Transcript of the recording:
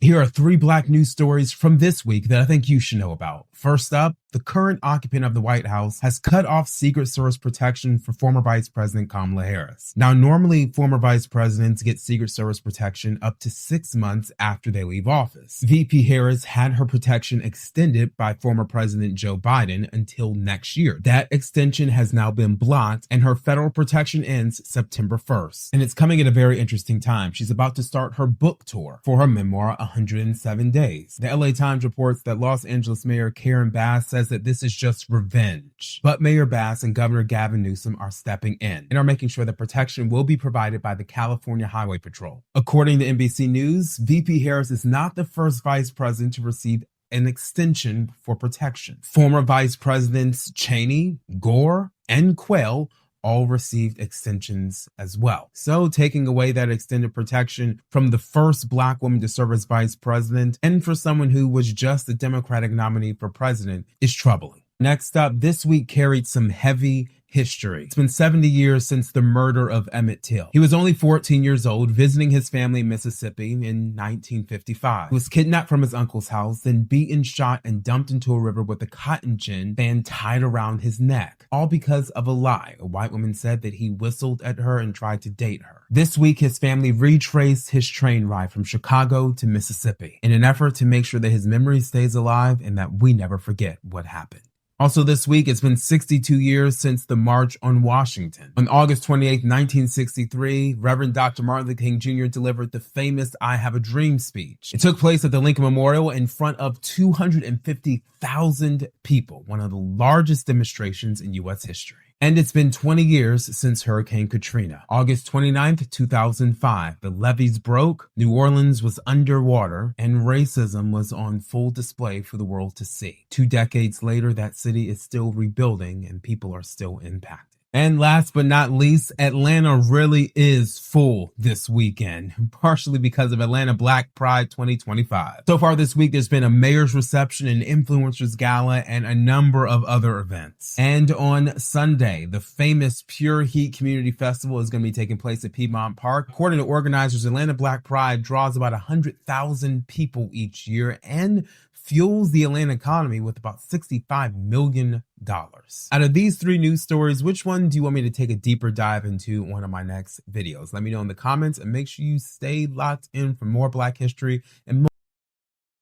Here are 3 Black news stories from this week that I think you should know about. First up, the current occupant of the White House has cut off Secret Service protection for former Vice President Kamala Harris. Now, normally, former Vice Presidents get Secret Service protection up to 6 months after they leave office. VP Harris had her protection extended by former President Joe Biden until next year. That extension has now been blocked, and her federal protection ends September 1st. And it's coming at a very interesting time. She's about to start her book tour for her memoir, 107 Days. The LA Times reports that Los Angeles Mayor Karen Bass says that this is just revenge. But Mayor Bass and Governor Gavin Newsom are stepping in and are making sure that protection will be provided by the California Highway Patrol. According to NBC News, VP Harris is not the first vice president to receive an extension for protection. Former Vice Presidents Cheney, Gore, and Quayle all received extensions as well. So taking away that extended protection from the first Black woman to serve as vice president and for someone who was just the Democratic nominee for president is troubling. Next up, this week carried some heavy history. It's been 70 years since the murder of Emmett Till. He was only 14 years old, visiting his family in Mississippi in 1955. He was kidnapped from his uncle's house, then beaten, shot, and dumped into a river with a cotton gin band tied around his neck, all because of a lie. A white woman said that he whistled at her and tried to date her. This week, his family retraced his train ride from Chicago to Mississippi in an effort to make sure that his memory stays alive and that we never forget what happened. Also this week, it's been 62 years since the March on Washington. On August 28, 1963, Reverend Dr. Martin Luther King Jr. delivered the famous I Have a Dream speech. It took place at the Lincoln Memorial in front of 250,000 people, one of the largest demonstrations in U.S. history. And it's been 20 years since Hurricane Katrina. August 29th, 2005, the levees broke, New Orleans was underwater, and racism was on full display for the world to see. 2 decades later, that city is still rebuilding and people are still impacted. And last but not least, Atlanta really is full this weekend, partially because of Atlanta Black Pride 2025. So far this week, there's been a mayor's reception, an influencers gala, and a number of other events. And on Sunday, the famous Pure Heat Community Festival is going to be taking place at Piedmont Park. According to organizers, Atlanta Black Pride draws about 100,000 people each year and fuels the Atlanta economy with about $65 million. Out of these 3 news stories, which one do you want me to take a deeper dive into one of my next videos? Let me know in the comments and make sure you stay locked in for more Black history and more